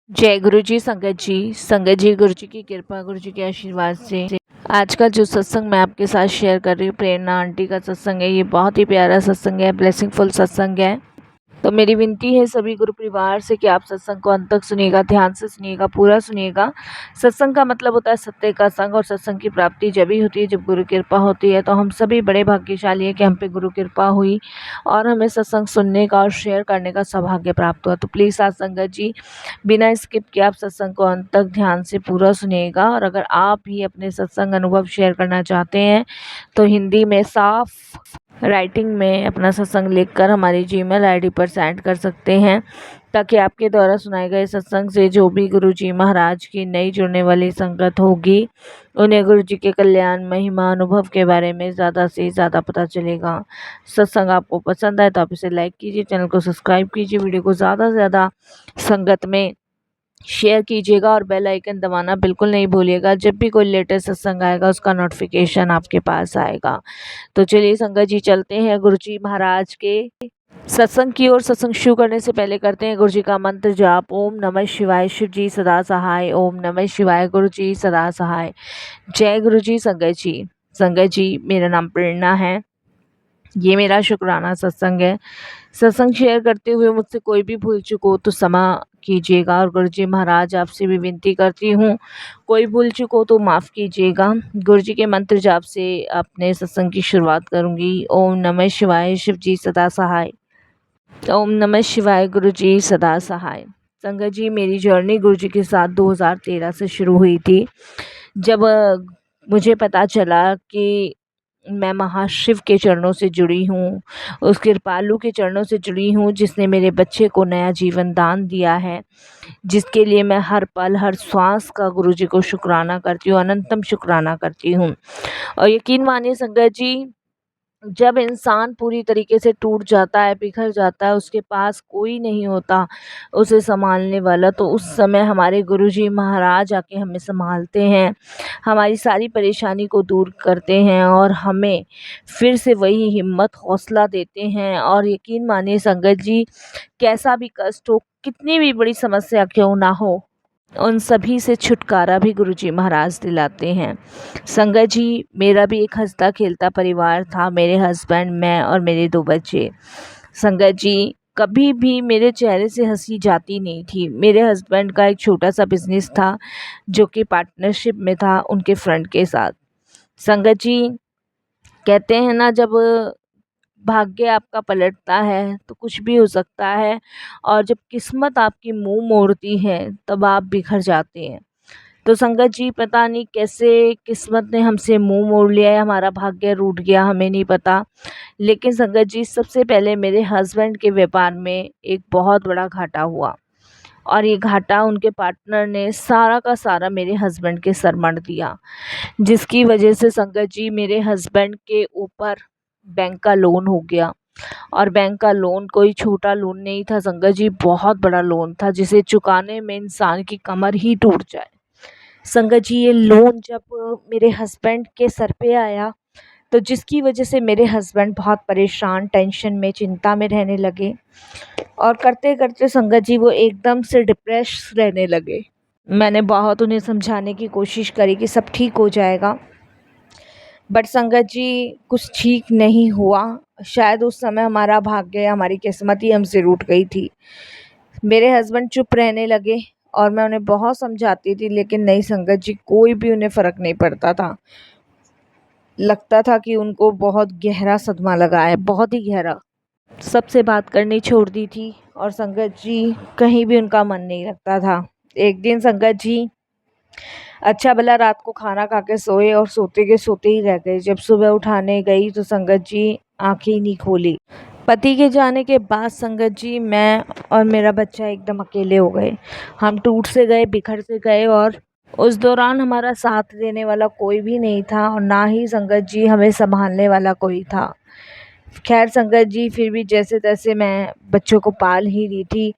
जय गुरु जी। संगत जी गुरु जी की कृपा, गुरु जी के आशीर्वाद से आज का जो सत्संग मैं आपके साथ शेयर कर रही हूँ, प्रेरणा आंटी का सत्संग है। ये बहुत ही प्यारा सत्संग है, ब्लेसिंगफुल सत्संग है। तो मेरी विनती है सभी गुरु परिवार से कि आप सत्संग को अंत तक सुनिएगा, ध्यान से सुनिएगा, पूरा सुनिएगा। सत्संग का मतलब होता है सत्य का संग, और सत्संग की प्राप्ति जब ही होती है जब गुरु कृपा होती है। तो हम सभी बड़े भाग्यशाली हैं कि हम पे गुरु कृपा हुई और हमें सत्संग सुनने का और शेयर करने का सौभाग्य प्राप्त हुआ। तो प्लीज़ आज संगत जी बिना स्किप किए आप सत्संग को अंत तक ध्यान से पूरा सुनिएगा। और अगर आप भी अपने सत्संग अनुभव शेयर करना चाहते हैं तो हिंदी में साफ राइटिंग में अपना सत्संग लिखकर हमारी जीमेल आईडी पर सेंड कर सकते हैं, ताकि आपके द्वारा सुनाए गए सत्संग से जो भी गुरु जी महाराज की नई जुड़ने वाली संगत होगी उन्हें गुरु जी के कल्याण, महिमा, अनुभव के बारे में ज़्यादा से ज़्यादा पता चलेगा। सत्संग आपको पसंद आए तो आप इसे लाइक कीजिए, चैनल को सब्सक्राइब कीजिए, वीडियो को ज़्यादा से ज़्यादा संगत में शेयर कीजिएगा और बेल आइकन दबाना बिल्कुल नहीं भूलिएगा। जब भी कोई लेटेस्ट सत्संग आएगा उसका नोटिफिकेशन आपके पास आएगा। तो चलिए संगत जी चलते हैं गुरु जी महाराज के सत्संग की ओर। सत्संग शुरू करने से पहले करते हैं गुरु जी का मंत्र जाप। ओम नमः शिवाय, शिव जी सदा सहाय। ओम नमः शिवाय, गुरु जी सदा सहाय। जय गुरु जी। संगत जी मेरा नाम प्रेरणा है, ये मेरा शुक्राना सत्संग है। सत्संग शेयर करते हुए मुझसे कोई भी भूल चूक हो तो क्षमा कीजिएगा, और गुरु जी महाराज आपसे भी विनती करती हूँ कोई भूल चूक हो तो माफ़ कीजिएगा। गुरु जी के मंत्र जाप से अपने सत्संग की शुरुआत करूँगी। ओम नमः शिवाय, शिव जी सदा सहाय। ओम नमः शिवाय, गुरु जी सदा सहाय। संगत जी मेरी जर्नी गुरु जी के साथ 2013 से शुरू हुई थी, जब मुझे पता चला कि मैं महाशिव के चरणों से जुड़ी हूँ, उस कृपालु के चरणों से जुड़ी हूँ जिसने मेरे बच्चे को नया जीवन दान दिया है, जिसके लिए मैं हर पल हर श्वास का गुरु जी को शुक्राना करती हूँ, अनंतम शुक्राना करती हूँ। और यकीन मानिए संगत जी, जब इंसान पूरी तरीके से टूट जाता है, बिखर जाता है, उसके पास कोई नहीं होता उसे संभालने वाला, तो उस समय हमारे गुरुजी महाराज आके हमें संभालते हैं, हमारी सारी परेशानी को दूर करते हैं और हमें फिर से वही हिम्मत हौसला देते हैं। और यकीन मानिए संगत जी, कैसा भी कष्ट हो, कितनी भी बड़ी समस्या क्यों ना हो, उन सभी से छुटकारा भी गुरुजी महाराज दिलाते हैं। संगत जी मेरा भी एक हंसता खेलता परिवार था, मेरे हस्बैंड, मैं और मेरे 2 बच्चे। संगत जी कभी भी मेरे चेहरे से हंसी जाती नहीं थी। मेरे हस्बैंड का एक छोटा सा बिजनेस था जो कि पार्टनरशिप में था उनके फ्रेंड के साथ। संगत जी कहते हैं ना, जब भाग्य आपका पलटता है तो कुछ भी हो सकता है, और जब किस्मत आपकी मुंह मोड़ती है तब आप बिखर जाते हैं। तो संगत जी पता नहीं कैसे किस्मत ने हमसे मुंह मोड़ लिया है, हमारा भाग्य रूठ गया, हमें नहीं पता। लेकिन संगत जी सबसे पहले मेरे हस्बैंड के व्यापार में एक बहुत बड़ा घाटा हुआ, और ये घाटा उनके पार्टनर ने सारा का सारा मेरे हस्बैंड के सर मढ़ दिया, जिसकी वजह से संगत जी मेरे हस्बैंड के ऊपर बैंक का लोन हो गया। और बैंक का लोन कोई छोटा लोन नहीं था संगत जी, बहुत बड़ा लोन था जिसे चुकाने में इंसान की कमर ही टूट जाए। संगत जी ये लोन जब मेरे हस्बैंड के सर पे आया, तो जिसकी वजह से मेरे हस्बैंड बहुत परेशान, टेंशन में, चिंता में रहने लगे, और करते करते संगत जी वो एकदम से डिप्रेस रहने लगे। मैंने बहुत उन्हें समझाने की कोशिश करी कि सब ठीक हो जाएगा, बट संगत जी कुछ ठीक नहीं हुआ। शायद उस समय हमारा भाग्य, हमारी किस्मत ही हमसे रूठ गई थी। मेरे हस्बैंड चुप रहने लगे और मैं उन्हें बहुत समझाती थी, लेकिन नहीं संगत जी, कोई भी उन्हें फ़र्क नहीं पड़ता था। लगता था कि उनको बहुत गहरा सदमा लगा है, बहुत ही गहरा। सबसे बात करनी छोड़ दी थी, और संगत जी कहीं भी उनका मन नहीं लगता था। एक दिन संगत जी अच्छा भला रात को खाना खा के सोए, और सोते के सोते ही रह गए। जब सुबह उठाने गई तो संगत जी आंखें ही नहीं खोली। पति के जाने के बाद संगत जी मैं और मेरा बच्चा एकदम अकेले हो गए। हम टूट से गए, बिखर से गए, और उस दौरान हमारा साथ देने वाला कोई भी नहीं था, और ना ही संगत जी हमें संभालने वाला कोई था। खैर संगत जी फिर भी जैसे तैसे मैं बच्चों को पाल ही रही थी,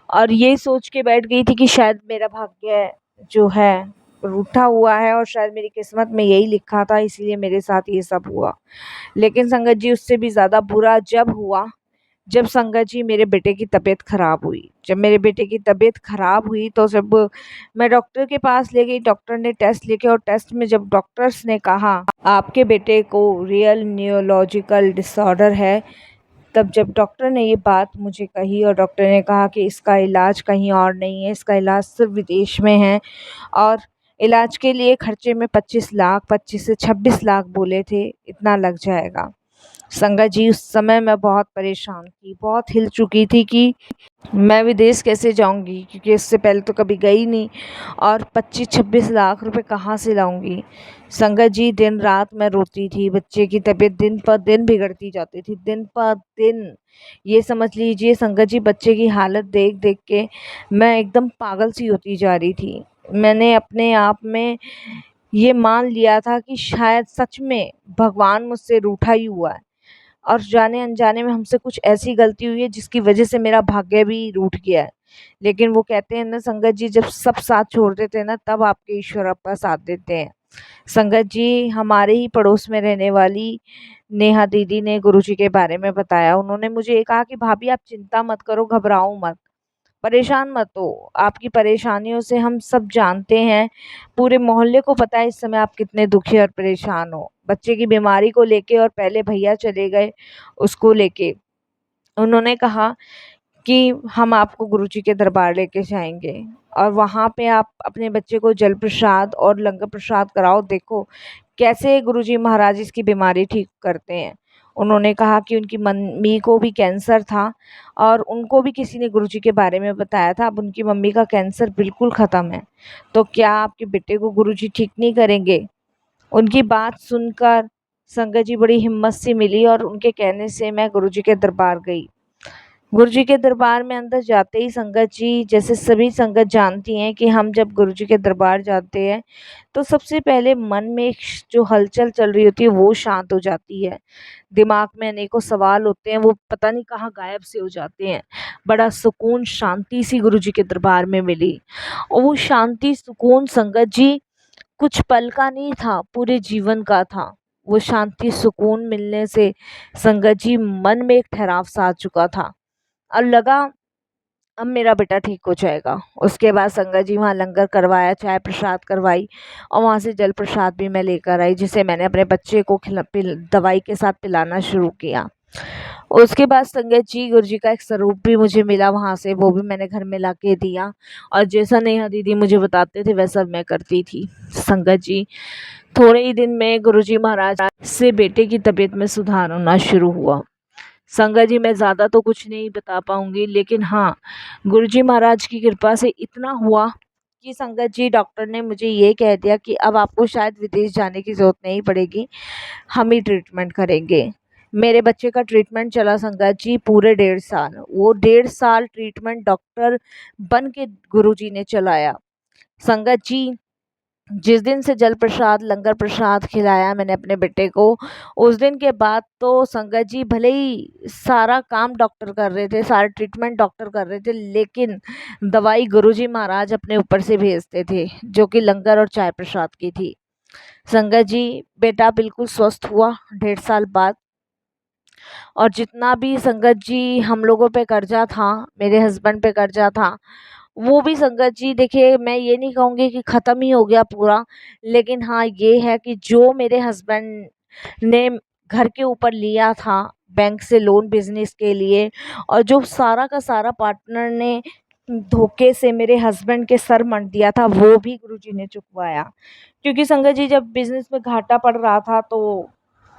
और ये सोच के बैठ गई थी कि शायद मेरा भाग्य जो है रूठा हुआ है, और शायद मेरी किस्मत में यही लिखा था, इसीलिए मेरे साथ ये सब हुआ। लेकिन संगत जी उससे भी ज़्यादा बुरा जब हुआ जब संगत जी मेरे बेटे की तबीयत ख़राब हुई। जब मेरे बेटे की तबीयत ख़राब हुई तो जब मैं डॉक्टर के पास ले गई, डॉक्टर ने टेस्ट लिखे और टेस्ट में जब डॉक्टर्स ने कहा आपके बेटे को रियल न्यूरोलॉजिकल डिसऑर्डर है, तब जब डॉक्टर ने ये बात मुझे कही और डॉक्टर ने कहा कि इसका इलाज कहीं और नहीं है, इसका इलाज सिर्फ विदेश में है और इलाज के लिए खर्चे में 25 लाख 25 से 26 लाख बोले थे, इतना लग जाएगा। संगत जी उस समय मैं बहुत परेशान थी, बहुत हिल चुकी थी कि मैं विदेश कैसे जाऊंगी, क्योंकि इससे पहले तो कभी गई नहीं और 25-26 लाख रुपए कहाँ से लाऊंगी। संगत जी दिन रात मैं रोती थी, बच्चे की तबीयत दिन पर दिन बिगड़ती जाती थी, दिन पर दिन। ये समझ लीजिए संगत जी बच्चे की हालत देख देख के मैं एकदम पागल सी होती जा रही थी। मैंने अपने आप में ये मान लिया था कि शायद सच में भगवान मुझसे रूठा ही हुआ है और जाने अनजाने में हमसे कुछ ऐसी गलती हुई है जिसकी वजह से मेरा भाग्य भी रूठ गया है। लेकिन वो कहते हैं ना संगत जी, जब सब साथ छोड़ देते हैं ना तब आपके ईश्वर आपका साथ देते हैं। संगत जी हमारे ही पड़ोस में रहने वाली नेहा दीदी ने गुरुजी के बारे में बताया। उन्होंने मुझे ये कहा कि भाभी आप चिंता मत करो, घबराओ मत, परेशान मत हो, आपकी परेशानियों से हम सब जानते हैं, पूरे मोहल्ले को पता है इस समय आप कितने दुखी और परेशान हो बच्चे की बीमारी को लेके। और पहले भैया चले गए उसको लेके। उन्होंने कहा कि हम आपको गुरुजी के दरबार लेके जाएंगे और वहाँ पे आप अपने बच्चे को जल प्रसाद और लंगर प्रसाद कराओ, देखो कैसे गुरुजी महाराज इसकी बीमारी ठीक करते हैं। उन्होंने कहा कि उनकी मम्मी को भी कैंसर था और उनको भी किसी ने गुरुजी के बारे में बताया था, अब उनकी मम्मी का कैंसर बिल्कुल ख़त्म है, तो क्या आपके बेटे को गुरुजी ठीक नहीं करेंगे। उनकी बात सुनकर संगत जी बड़ी हिम्मत से मिली और उनके कहने से मैं गुरुजी के दरबार गई। गुरुजी के दरबार में अंदर जाते ही संगत जी, जैसे सभी संगत जानती हैं कि हम जब गुरुजी के दरबार जाते हैं तो सबसे पहले मन में एक जो हलचल चल रही होती है वो शांत हो जाती है। दिमाग में अनेकों सवाल होते हैं, वो पता नहीं कहाँ गायब से हो जाते हैं। बड़ा सुकून शांति सी गुरुजी के दरबार में मिली और वो शांति सुकून संगत जी कुछ पल का नहीं था, पूरे जीवन का था। वो शांति सुकून मिलने से संगत जी मन में एक ठहराव सा आ चुका था और लगा अब मेरा बेटा ठीक हो जाएगा। उसके बाद संगत जी वहाँ लंगर करवाया, चाय प्रसाद करवाई और वहाँ से जल प्रसाद भी मैं लेकर आई, जिसे मैंने अपने बच्चे को दवाई के साथ पिलाना शुरू किया। उसके बाद संगत जी गुरुजी का एक स्वरूप भी मुझे मिला वहाँ से, वो भी मैंने घर में लाके दिया और जैसा नेहा दीदी मुझे बताते थे वैसा मैं करती थी। संगत जी थोड़े ही दिन में गुरुजी महाराज से बेटे की तबीयत में सुधार होना शुरू हुआ। संगत जी मैं ज़्यादा तो कुछ नहीं बता पाऊंगी, लेकिन हाँ गुरुजी महाराज की कृपा से इतना हुआ कि संगत जी डॉक्टर ने मुझे ये कह दिया कि अब आपको शायद विदेश जाने की ज़रूरत नहीं पड़ेगी, हम ही ट्रीटमेंट करेंगे। मेरे बच्चे का ट्रीटमेंट चला संगत जी पूरे 1.5 साल। वो 1.5 साल ट्रीटमेंट डॉक्टर बन के गुरुजी ने चलाया। संगत जी जिस दिन से जल प्रसाद लंगर प्रसाद खिलाया मैंने अपने बेटे को, उस दिन के बाद तो संगत जी भले ही सारा काम डॉक्टर कर रहे थे, सारा ट्रीटमेंट डॉक्टर कर रहे थे, लेकिन दवाई गुरुजी महाराज अपने ऊपर से भेजते थे, जो कि लंगर और चाय प्रसाद की थी। संगत जी बेटा बिल्कुल स्वस्थ हुआ 1.5 साल बाद। और जितना भी संगत जी हम लोगों पे कर्जा था, मेरे हस्बैंड पे कर्जा था, वो भी संगत जी देखिए मैं ये नहीं कहूँगी कि ख़त्म ही हो गया पूरा, लेकिन हाँ ये है कि जो मेरे हस्बैंड ने घर के ऊपर लिया था बैंक से लोन बिजनेस के लिए, और जो सारा का सारा पार्टनर ने धोखे से मेरे हस्बैंड के सर मढ़ दिया था, वो भी गुरुजी ने चुकवाया। क्योंकि संगत जी जब बिजनेस में घाटा पड़ रहा था तो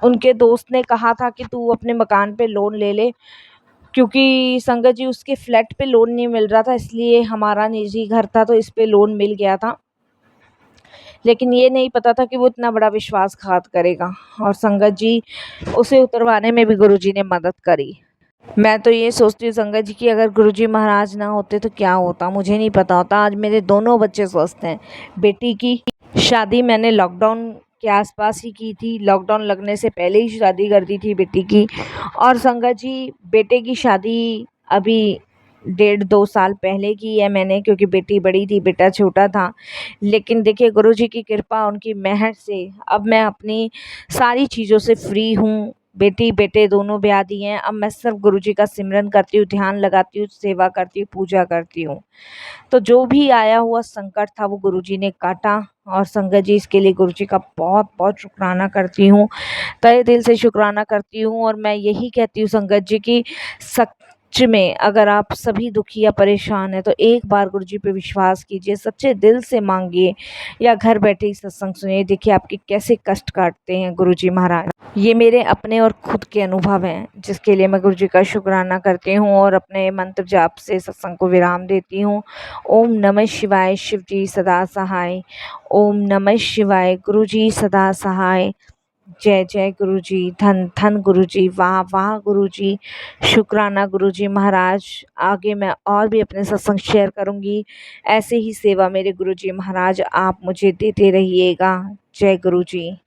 उनके दोस्त ने कहा था कि तू अपने मकान पे लोन ले ले, क्योंकि संगत जी उसके फ्लैट पे लोन नहीं मिल रहा था, इसलिए हमारा निजी घर था तो इस पे लोन मिल गया था। लेकिन ये नहीं पता था कि वो इतना बड़ा विश्वासघात करेगा, और संगत जी उसे उतरवाने में भी गुरुजी ने मदद करी। मैं तो ये सोचती हूँ संगत जी कि अगर गुरुजी महाराज ना होते तो क्या होता, मुझे नहीं पता होता। आज मेरे दोनों बच्चे स्वस्थ हैं। बेटी की शादी मैंने लॉकडाउन के आसपास ही की थी, लॉकडाउन लगने से पहले ही शादी कर दी थी बेटी की। और संगत जी बेटे की शादी अभी 1.5-2 साल पहले की है मैंने, क्योंकि बेटी बड़ी थी बेटा छोटा था। लेकिन देखिए गुरुजी की कृपा उनकी मेहर से अब मैं अपनी सारी चीज़ों से फ्री हूँ। बेटी बेटे दोनों ब्याह दिए हैं। अब मैं सिर्फ गुरुजी का सिमरन करती हूँ, ध्यान लगाती हूँ, सेवा करती हूँ, पूजा करती हूँ। तो जो भी आया हुआ संकट था वो गुरुजी ने काटा। और संगत जी, इसके लिए गुरुजी का बहुत बहुत शुक्राना करती हूँ, तहे दिल से शुक्राना करती हूँ। और मैं यही कहती हूँ संगत जी की सच में अगर आप सभी दुखी या परेशान हैं तो एक बार गुरुजी पे विश्वास कीजिए, सच्चे दिल से मांगिए या घर बैठे ही सत्संग सुनिए। देखिए आपके कैसे कष्ट काटते हैं गुरुजी महाराज। ये मेरे अपने और खुद के अनुभव हैं, जिसके लिए मैं गुरुजी का शुक्राना करती हूँ और अपने मंत्र जाप से सत्संग को विराम देती हूँ। ओम नमः शिवाय, शिव जी सदा सहाय। ओम नमः शिवाय, गुरुजी सदा सहाय। जय जय गुरुजी, धन धन गुरुजी, वाह वाह गुरुजी, शुक्राना गुरुजी महाराज। आगे मैं और भी अपने सत्संग शेयर करूँगी। ऐसे ही सेवा मेरे गुरुजी महाराज आप मुझे देते रहिएगा। जय गुरुजी।